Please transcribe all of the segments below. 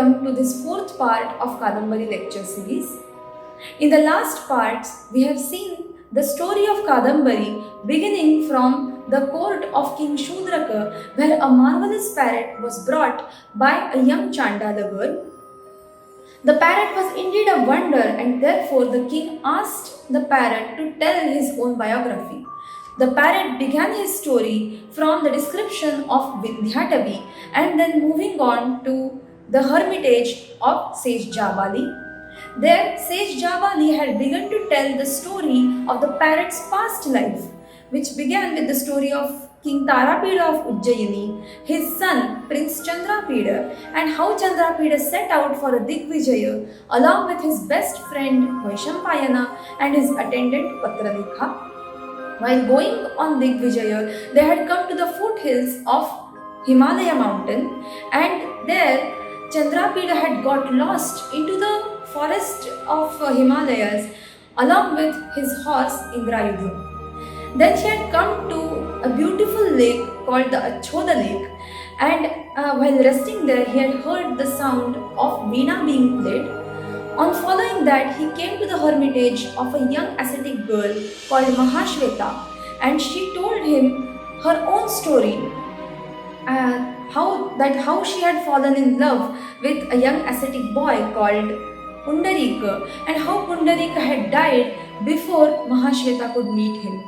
welcome to this fourth part of Kadambari lecture series. In the last parts, we have seen the story of Kadambari beginning from the court of King Shudraka, where a marvelous parrot was brought by a young Chandala girl. The parrot was indeed a wonder, and therefore the king asked the parrot to tell his own biography. The parrot began his story from the description of Vindhyatavi and then moving on to the hermitage of Sage Jabali. There, Sage Jabali had begun to tell the story of the parrot's past life, which began with the story of King Tarapida of Ujjayini, his son Prince Chandrapida, and how Chandrapida set out for a Digvijaya along with his best friend Vaishampayana and his attendant Patralekha. While going on Digvijaya, they had come to the foothills of Himalaya mountain, and there Chandrapida had got lost into the forest of Himalayas along with his horse Indrayudha. Then he had come to a beautiful lake called the Achoda lake, and while resting there he had heard the sound of veena being played. On following that, he came to the hermitage of a young ascetic girl called Mahashweta, and she told him her own story, how she had fallen in love with a young ascetic boy called Pundarika, and how Pundarika had died before Mahashweta could meet him.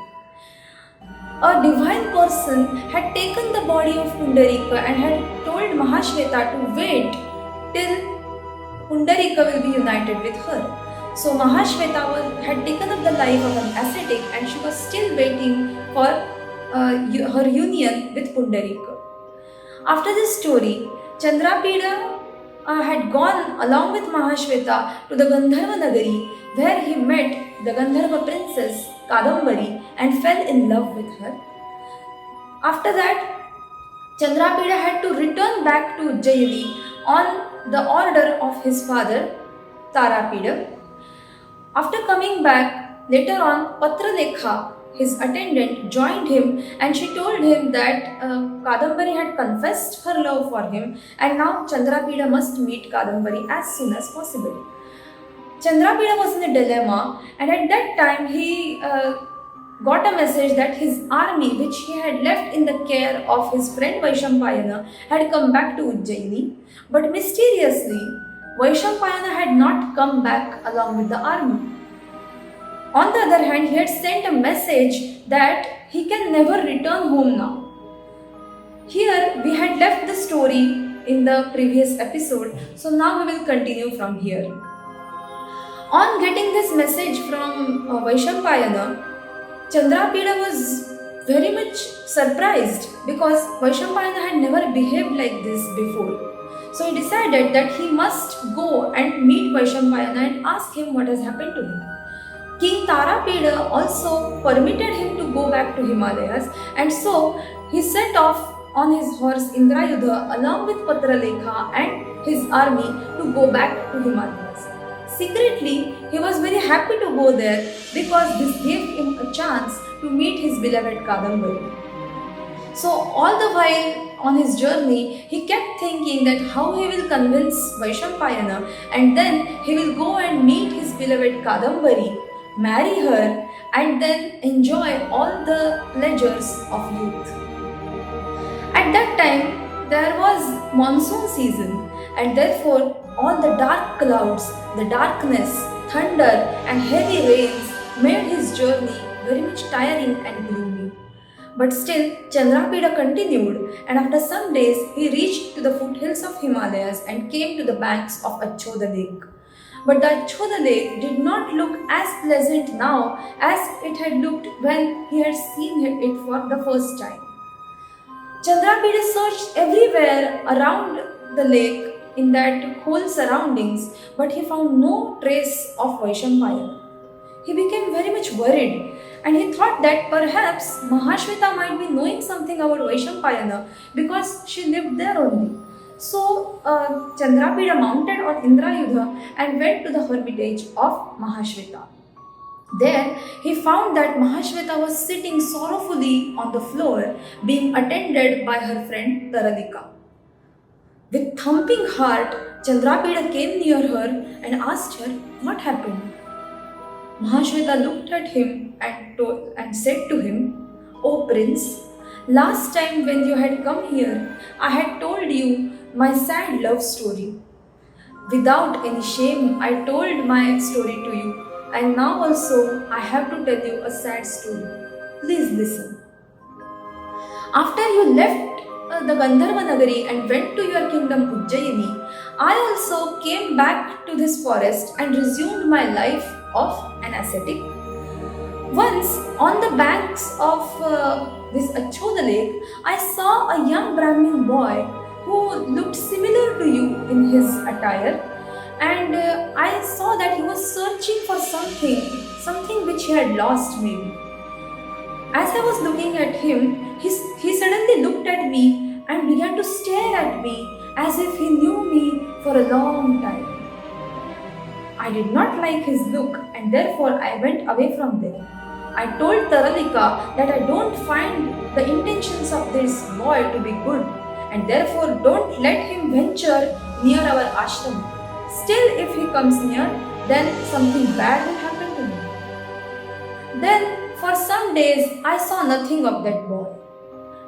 A divine person had taken the body of Pundarika and had told Mahashweta to wait till Pundarika will be united with her. So Mahashweta had taken up the life of an ascetic, and she was still waiting for her union with Pundarika. After this story, Chandrapida had gone along with Mahashweta to the Gandharva Nagari, where he met the Gandharva princess Kadambari and fell in love with her. After that, Chandrapida had to return back to Ujjayini on the order of his father Tarapida. After coming back, later on Patralekha, his attendant, joined him, and she told him that Kadambari had confessed her love for him, and now Chandrapida must meet Kadambari as soon as possible. Chandrapida was in a dilemma, and at that time he got a message that his army, which he had left in the care of his friend Vaishampayana, had come back to Ujjayini, but mysteriously Vaishampayana had not come back along with the army. On the other hand, he had sent a message that he can never return home now. Here we had left the story in the previous episode, so now we will continue from here. On getting this message from Vaishampayana, Chandrapida was very much surprised because Vaishampayana had never behaved like this before. So he decided that he must go and meet Vaishampayana and ask him what has happened to him. King Tarapida also permitted him to go back to Himalayas, and so he set off on his horse Indrayudha along with Patralekha and his army to go back to Himalayas. Secretly, he was very happy to go there because this gave him a chance to meet his beloved Kadambari. So all the while on his journey, he kept thinking that how he will convince Vaishampayana, and then he will go and meet his beloved Kadambari, marry her, and then enjoy all the pleasures of youth. At that time, there was monsoon season, and therefore all the dark clouds, the darkness, thunder and heavy rains made his journey very much tiring and gloomy. But still, Chandrapida continued, and after some days he reached to the foothills of Himalayas and came to the banks of Achoda lake. But the Achoda lake did not look as pleasant now as it had looked when he had seen it for the first time. Chandrapida searched everywhere around the lake in that whole surroundings, but he found no trace of Vaishampayana. He became very much worried, and he thought that perhaps Mahashweta might be knowing something about Vaishampayana because she lived there only. So Chandrapida mounted on Indrayudha and went to the hermitage of Mahashweta. There he found that Mahashweta was sitting sorrowfully on the floor, being attended by her friend Taralika. With thumping heart, Chandrapida came near her and asked her what happened. Mahashweta looked at him and said to him, "O prince, last time when you had come here, I had told you my sad love story. Without any shame, I told my story to you, and now also I have to tell you a sad story. Please listen. After you left the Gandharva Nagari and went to your kingdom Ujjayini, I also came back to this forest and resumed my life of an ascetic. Once, on the banks of this Achoda lake, I saw a young Brahmin boy who looked similar to you in his attire, and I saw that he was searching for something which he had lost maybe. As I was looking at him, he suddenly looked at me and began to stare at me as if he knew me for a long time. I did not like his look and therefore I went away from there. I told Taralika that I don't find the intentions of this boy to be good and therefore don't let him venture near our ashram. Still, if he comes near, then something bad will happen to him. Then, for some days, I saw nothing of that boy.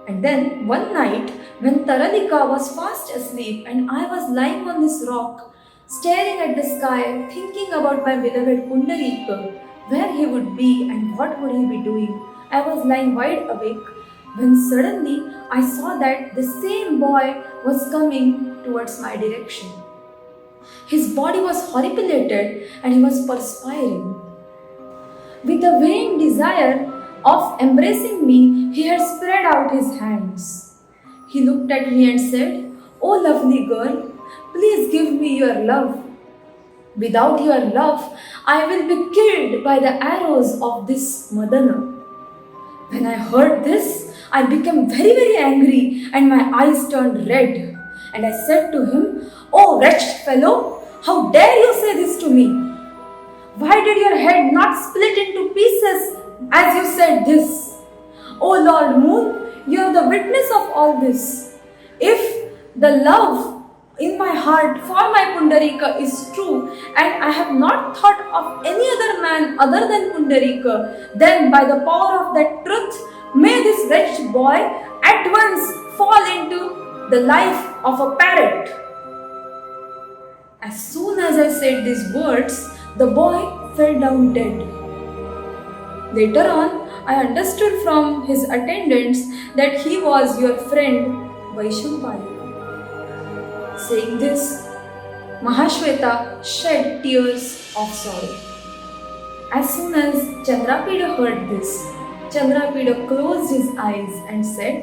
And then, one night, when Taralika was fast asleep and I was lying on this rock, staring at the sky, thinking about my beloved Pundarika, where he would be and what would he be doing, I was lying wide awake when suddenly I saw that the same boy was coming towards my direction. His body was horripilated and he was perspiring. With a vain desire of embracing me, he had spread out his hands. He looked at me and said, "Oh lovely girl, please give me your love. Without your love, I will be killed by the arrows of this Madana." When I heard this, I became very angry and my eyes turned red. And I said to him, "Oh wretched fellow, how dare you say this to me? Why did your head not split into pieces as you said this? O Lord Moon, you are the witness of all this. If the love in my heart for my Pundarika is true and I have not thought of any other man other than Pundarika, then by the power of that truth, may this wretched boy at once fall into the life of a parrot." As soon as I said these words, the boy fell down dead. Later on, I understood from his attendants that he was your friend Vaishampayana. Saying this, Mahashweta shed tears of sorrow. As soon as Chandrapida heard this, Chandrapida closed his eyes and said,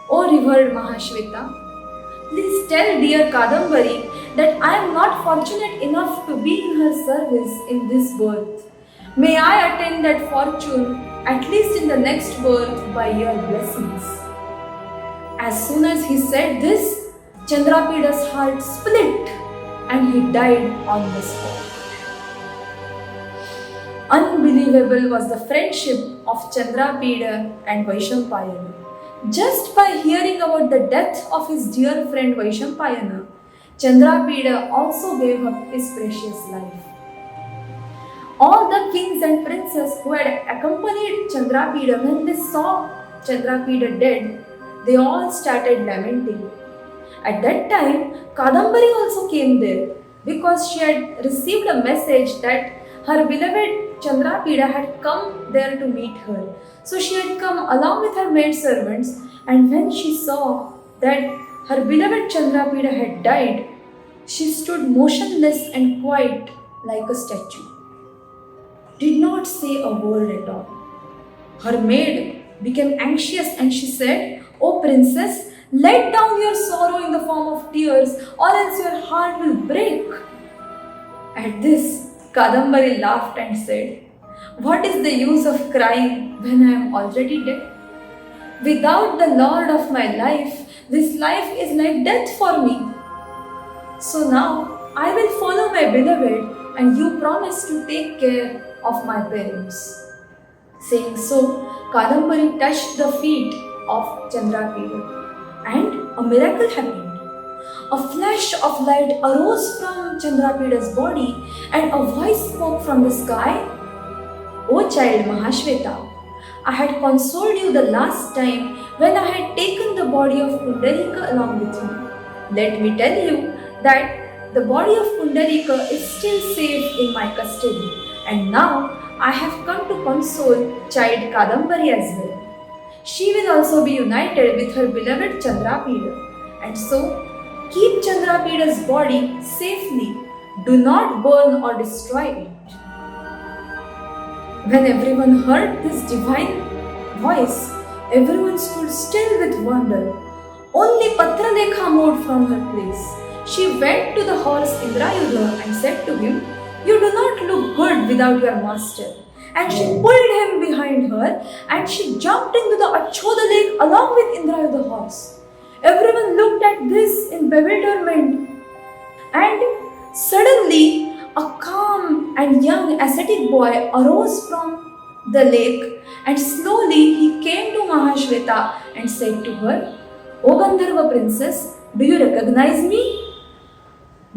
"O revered Mahashweta, please tell dear Kadambari that I am not fortunate enough to be in her service in this birth. May I attain that fortune at least in the next birth by your blessings." As soon as he said this, Chandrapida's heart split and he died on the spot. Unbelievable was the friendship of Chandrapida and Vaishampayana. Just by hearing about the death of his dear friend Vaishampayana, Chandrapida also gave up his precious life. All the kings and princes who had accompanied Chandrapida, when they saw Chandrapida dead, they all started lamenting. At that time, Kadambari also came there because she had received a message that her beloved Chandrapida had come there to meet her. So she had come along with her maidservants, and when she saw that her beloved Chandrapida had died, she stood motionless and quiet like a statue. Did not say a word at all. Her maid became anxious and she said, "O princess, let down your sorrow in the form of tears, or else your heart will break." At this, Kadambari laughed and said, "What is the use of crying when I am already dead? Without the Lord of my life, this life is like death for me. So now I will follow my beloved, and you promise to take care of my parents." Saying so, Kadambari touched the feet of Chandrapida, and a miracle happened. a flash of light arose from Chandrapida's body and a voice spoke from the sky. O child Mahashweta, I had consoled you the last time when I had taken the body of Pundarika along with me. Let me tell you that the body of Pundarika is still safe in my custody, and now I have come to console child Kadambari as well. She will also be united with her beloved Chandrapida, and so keep Chandrapida's body safely. Do not burn or destroy it. When everyone heard this divine voice, everyone stood still with wonder. Only Patralekha moved from her place. She went to the horse Indrayudha and said to him, "You do not look good without your master." And she pulled him behind her and she jumped into the Achoda lake along with Indrayudha horse. Everyone looked at this in bewilderment. And suddenly, a calm and young ascetic boy arose from the lake, and slowly he came to Mahashweta and said to her, "O Gandharva princess, do you recognize me?"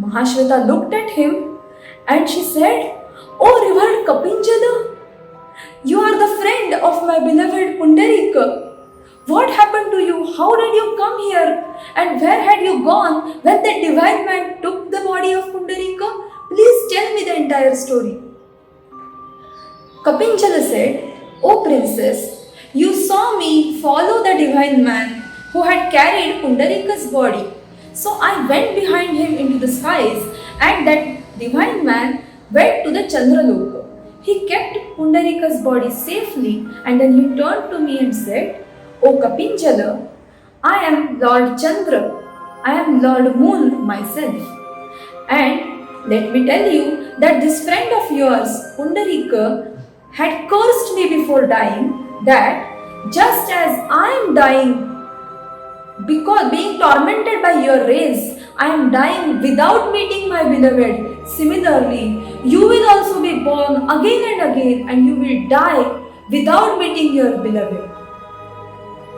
Mahashweta looked at him and she said, "O revered Kapinjala, you are the friend of my beloved Pundarika. What happened to you? How did you come here? And where had you gone when the divine man took the body of Pundarika? Please tell me the entire story." Kapinjala said, "O princess, you saw me follow the divine man who had carried Pundarika's body. So I went behind him into the skies, and that divine man went to the Chandraloka. He kept Pundarika's body safely, and then he turned to me and said, 'O Kapinjala, I am Lord Chandra. I am Lord Moon myself. And let me tell you that this friend of yours, Pundarika, had cursed me before dying, that just as I am dying because being tormented by your rays, I am dying without meeting my beloved. Similarly, you will also be born again and again, and you will die without meeting your beloved.'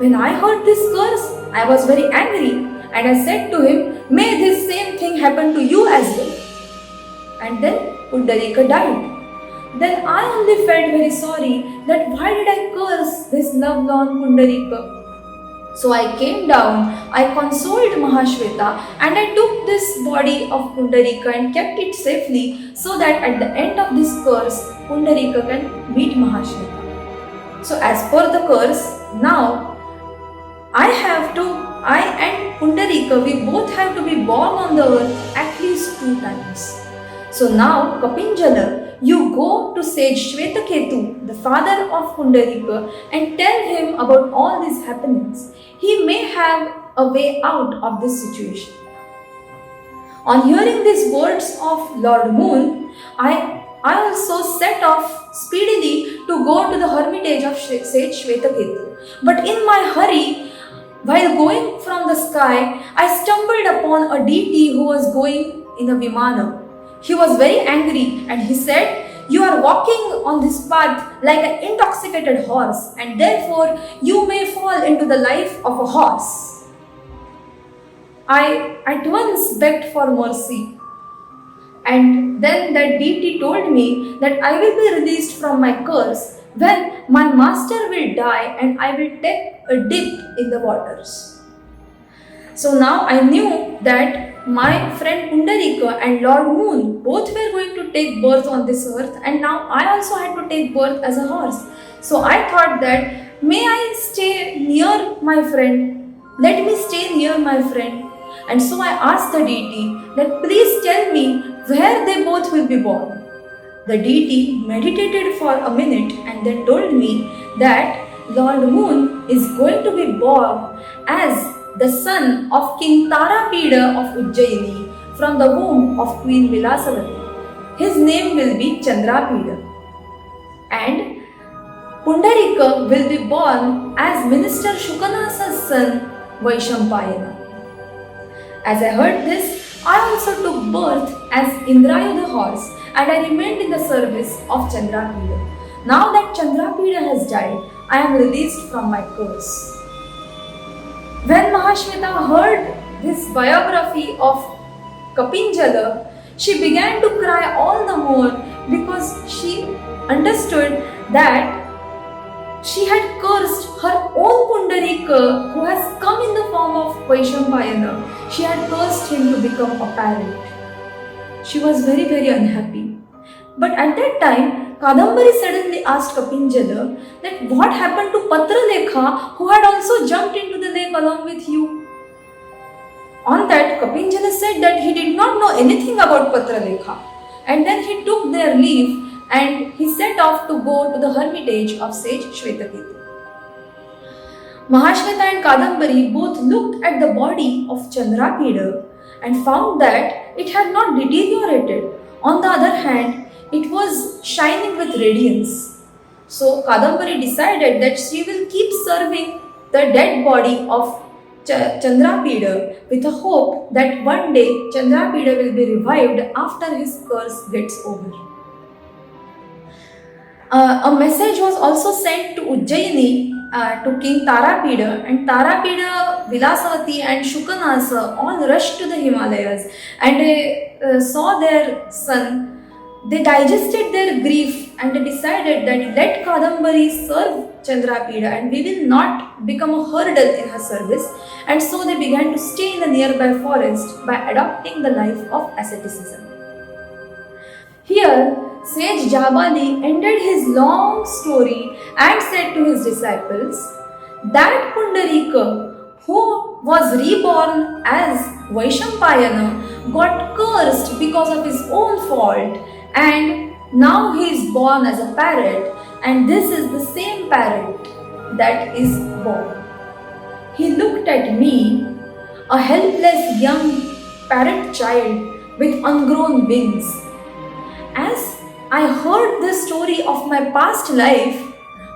When I heard this curse, I was very angry, and I said to him, 'May this same thing happen to you as well.' And then Pundarika died. Then I only felt very sorry that why did I curse this love-lorn Pundarika? So I came down, I consoled Mahashweta, and I took this body of Pundarika and kept it safely so that at the end of this curse, Pundarika can meet Mahashweta. So as per the curse, now I and Pundarika, we both have to be born on the earth at least 2 times. So now, Kapinjala, you go to sage Shvetaketu, the father of Pundarika, and tell him about all these happenings. He may have a way out of this situation." On hearing these words of Lord Moon, I also set off speedily to go to the hermitage of sage Shvetaketu. But in my hurry, while going from the sky, I stumbled upon a deity who was going in a vimana. He was very angry and he said, "You are walking on this path like an intoxicated horse, and therefore you may fall into the life of a horse." I at once begged for mercy, and then that deity told me that I will be released from my curse when my master will die and I will take a dip in the waters. So now I knew that my friend Pundarika and Lord Moon both were going to take birth on this earth, and now I also had to take birth as a horse. So I thought that, may I stay near my friend? Let me stay near my friend. And so I asked the deity that please tell me where they both will be born. The deity meditated for a minute and then told me that Lord Moon is going to be born as the son of King Tarapida of Ujjaini from the womb of Queen Vilasavati. His name will be Chandrapida. And Pundarika will be born as Minister Shukanasa's son Vaishampayana. As I heard this, I also took birth as Indrayudha horse, and I remained in the service of Chandrapida. Now that Chandrapida has died, I am released from my curse. When Mahashweta heard this biography of Kapinjala, she began to cry all the more because she understood that she had cursed her own Pundarika, who has come in the form of Vaishampayana. She had cursed him to become a parrot. She was very, very unhappy. But at that time, Kadambari suddenly asked Kapinjala that what happened to Patralekha, who had also jumped into the lake along with you. On that, Kapinjala said that he did not know anything about Patralekha. And then he took their leave and he set off to go to the hermitage of sage Shvetaketu. Mahashveta and Kadambari both looked at the body of Chandrapida and found that it had not deteriorated. On the other hand, it was shining with radiance. So Kadambari decided that she will keep serving the dead body of Chandrapida with a hope that one day Chandrapida will be revived after his curse gets over. A message was also sent to Ujjaini to King Tarapida, and Tarapida, Vilasavati and Shukanasa all rushed to the Himalayas and they saw their son. They digested their grief and they decided that let Kadambari serve Chandrapida and we will not become a hurdle in her service, and so they began to stay in the nearby forest by adopting the life of asceticism. Here, sage Jabali ended his long story and said to his disciples that Pundarika, who was reborn as Vaishampayana, got cursed because of his own fault, and now he is born as a parrot, and this is the same parrot that is born. He looked at me, a helpless young parrot child with ungrown wings. As I heard the story of my past life,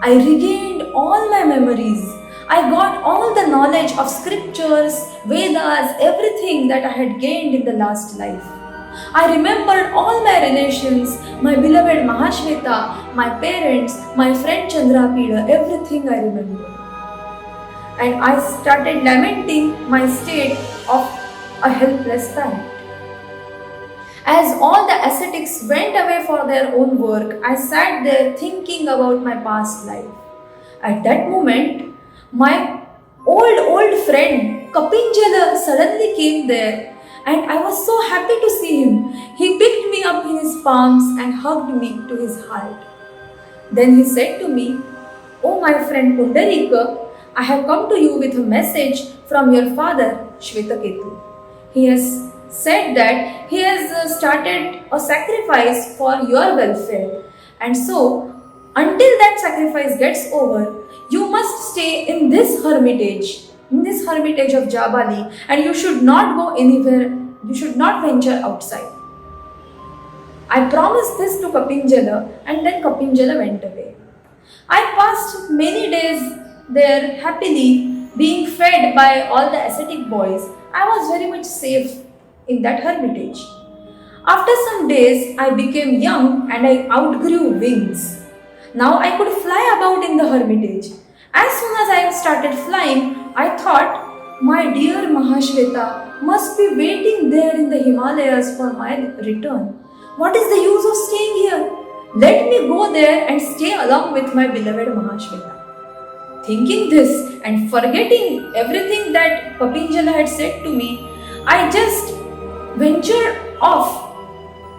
I regained all my memories. I got all the knowledge of scriptures, Vedas, everything that I had gained in the last life. I remembered all my relations, my beloved Mahashveta, my parents, my friend Chandrapida, everything I remembered. And I started lamenting my state of a helpless parrot. As all the ascetics went away for their own work, I sat there thinking about my past life. At that moment, my old friend Kapinjala suddenly came there and I was so happy to see him. He picked me up in his palms and hugged me to his heart. Then he said to me, "Oh my friend Pundarika, I have come to you with a message from your father Shvetaketu. He has said that he has started a sacrifice for your welfare, and so until that sacrifice gets over, you must stay in this hermitage of Jabali, and you should not go anywhere, you should not venture outside." I promised this to Kapinjala, and then Kapinjala went away. I passed many days there happily, being fed by all the ascetic boys. I was very much safe in that hermitage. After some days, I became young and I outgrew wings. Now I could fly about in the hermitage. As soon as I started flying, I thought, my dear Mahashveta must be waiting there in the Himalayas for my return. What is the use of staying here? Let me go there and stay along with my beloved Mahashveta. Thinking this and forgetting everything that Kapinjala had said to me, I just ventured off.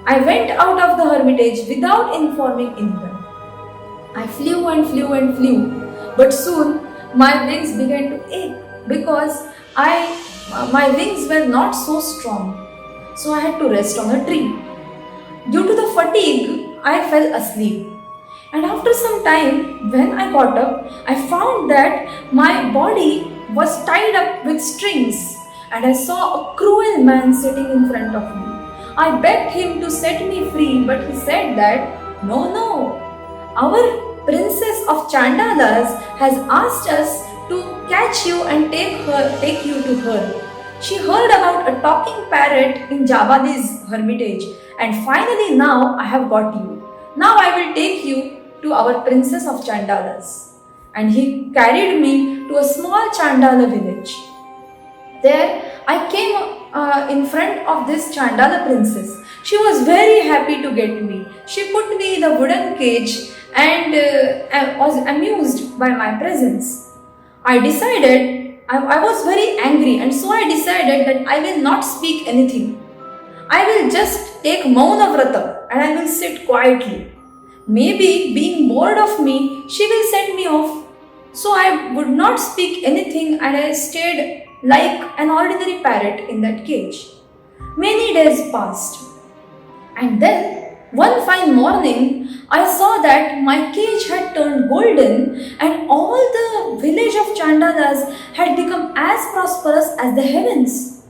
I went out of the hermitage without informing anyone. I flew and flew and flew, but soon my wings began to ache because my wings were not so strong. So I had to rest on a tree. Due to the fatigue, I fell asleep. And after some time, when I got up, I found that my body was tied up with strings, and I saw a cruel man sitting in front of me. I begged him to set me free, but he said that, no, our princess of Chandalas has asked us to catch you and take you to her. She heard about a talking parrot in Jabali's hermitage, and finally now I have got you. Now I will take you to our princess of Chandalas. And he carried me to a small Chandala village. There I came in front of this Chandala princess. She was very happy to get me. She put me in the wooden cage and I was amused by my presence. I was very angry, and so I decided that I will not speak anything. I will just take Mauna Vrata and I will sit quietly. Maybe being bored of me, she will set me off. So I would not speak anything and I stayed like an ordinary parrot in that cage. Many days passed, and then one fine morning I saw that my cage had turned golden and all the village of Chandalas had become as prosperous as the heavens.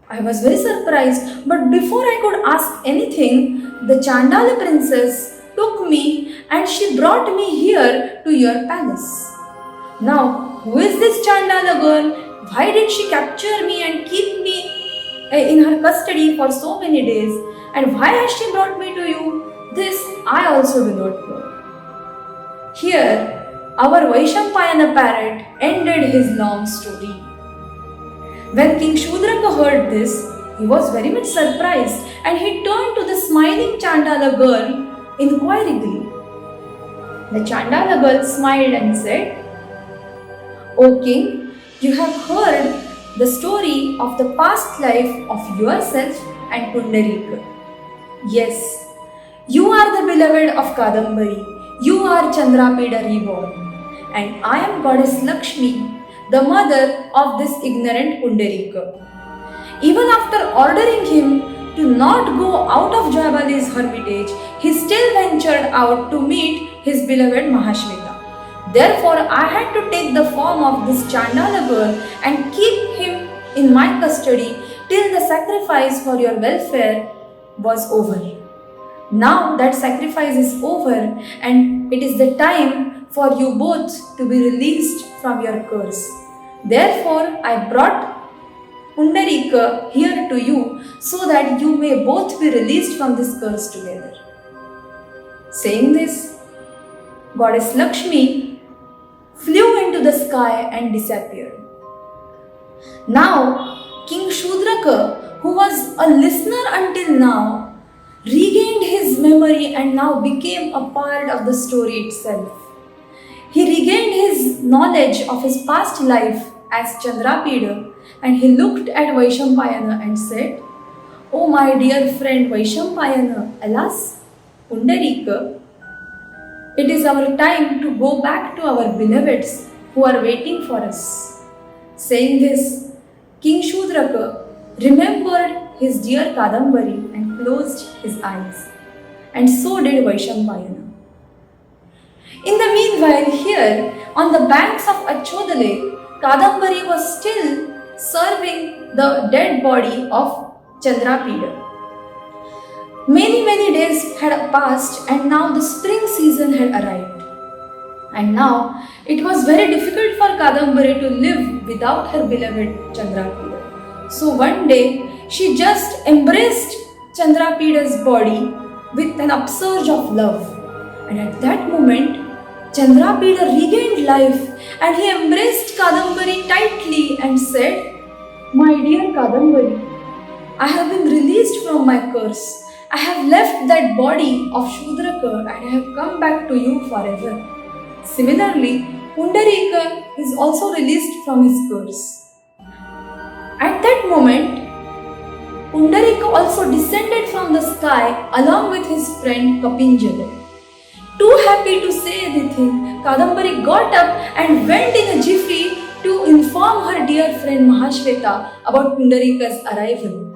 I was very surprised, but before I could ask anything, the Chandala princess took me and she brought me here to your palace. Now, who is this Chandala girl? Why did she capture me and keep me in her custody for so many days? And why has she brought me to you? This I also do not know. Here, our Vaishampayana parrot ended his long story. When King Shudraka heard this, he was very much surprised and he turned to the smiling Chandala girl inquiringly. The Chandala girl smiled and said, O king, you have heard the story of the past life of yourself and Pundarika. Yes, you are the beloved of Kadambari. You are Chandrapida reborn. And I am goddess Lakshmi, the mother of this ignorant Pundarika. Even after ordering him to not go out of Jabali's hermitage, he still ventured out to meet his beloved Mahashweta. Therefore, I had to take the form of this Chandala girl and keep him in my custody till the sacrifice for your welfare was over. Now that sacrifice is over and it is the time for you both to be released from your curse. Therefore, I brought Pundarika here to you so that you may both be released from this curse together. Saying this, Goddess Lakshmi flew into the sky and disappeared. Now, King Shudraka, who was a listener until now, regained his memory and now became a part of the story itself. He regained his knowledge of his past life as Chandrapida and he looked at Vaishampayana and said, Oh my dear friend Vaishampayana, alas, Pundarika, it is our time to go back to our beloveds who are waiting for us. Saying this, King Shudraka remembered his dear Kadambari and closed his eyes. And so did Vaishampayana. In the meanwhile, here on the banks of Achoda Lake, Kadambari was still serving the dead body of Chandrapida. Many days had passed and now the spring season had arrived. And now it was very difficult for Kadambari to live without her beloved Chandrapida. So one day she just embraced Chandrapida's body with an upsurge of love. And at that moment, Chandrapida regained life and he embraced Kadambari tightly and said, My dear Kadambari, I have been released from my curse. I have left that body of Shudraka and I have come back to you forever. Similarly, Pundarika is also released from his curse. At that moment, Pundarika also descended from the sky along with his friend Kapinjala. Too happy to say anything, Kadambari got up and went in a jiffy to inform her dear friend Mahashweta about Pundarika's arrival.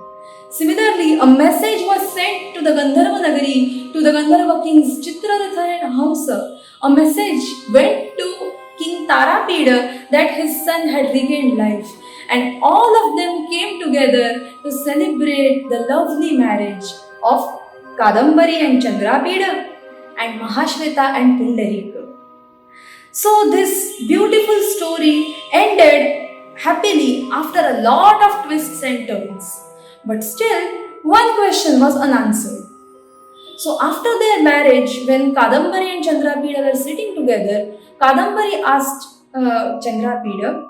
Similarly, a message was sent to the Gandharva Nagari, to the Gandharva kings Chitraratha and Hamsa. A message went to King Tarapida that his son had regained life. And all of them came together to celebrate the lovely marriage of Kadambari and Chandrapida and Mahashweta and Pundarika. So this beautiful story ended happily after a lot of twists and turns. But still, one question was unanswered. So after their marriage, when Kadambari and Chandrapida were sitting together, Kadambari asked Chandrapida,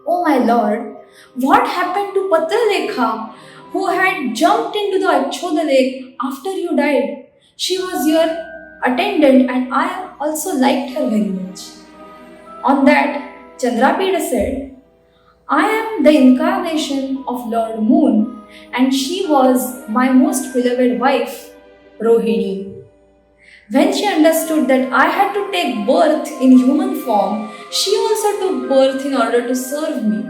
Oh my lord, What happened to Patralekha, who had jumped into the Achoda lake after you died? She was your attendant and I also liked her very much. On that, Chandrapeda said, I am the incarnation of Lord Moon, and she was my most beloved wife, Rohini. When she understood that I had to take birth in human form, she also took birth in order to serve me.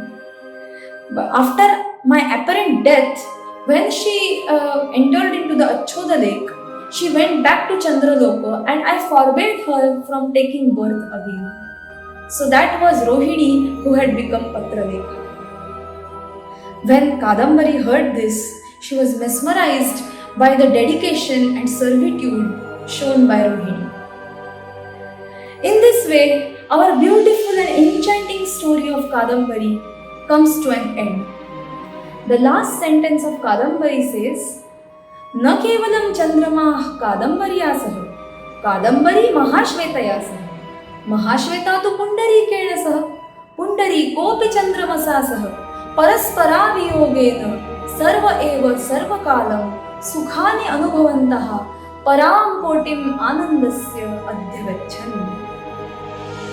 But after my apparent death, when she entered into the Achoda lake, she went back to Chandraloka and I forbade her from taking birth again. So that was Rohini who had become Patralekha. When Kadambari heard this, she was mesmerized by the dedication and servitude shown by Rohini. In this way, our beautiful and enchanting story of Kadambari comes to an end. The last sentence of Kadambari says, न केवलं चंद्रमा कादंबर्या सह कादंबरी महाश्वेतया सह महाश्वेता तो पुंडरीकेण सह पुंडरीकोऽपि चंद्रमसा सह परस्परावियोगेन सर्व एव सर्वकालं सुखानि अनुभवन्तः परां कोटिम् आनन्दस्य अध्यगच्छन्.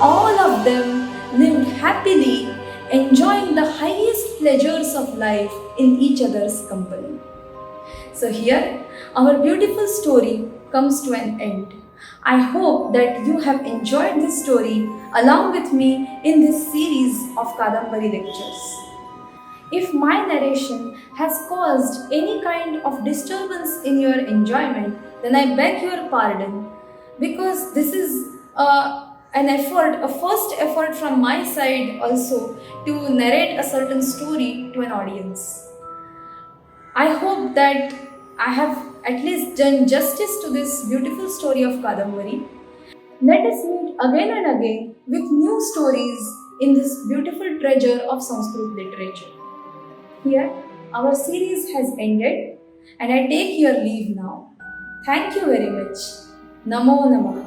All of them lived happily, enjoying the highest pleasures of life in each other's company. So here, our beautiful story comes to an end. I hope that you have enjoyed this story along with me in this series of Kadambari lectures. If my narration has caused any kind of disturbance in your enjoyment, then I beg your pardon, because this is a first effort from my side also to narrate a certain story to an audience. I hope that I have at least done justice to this beautiful story of Kadambari. Let us meet again and again with new stories in this beautiful treasure of Sanskrit literature. Here, our series has ended and I take your leave now. Thank you very much. Namo Namah.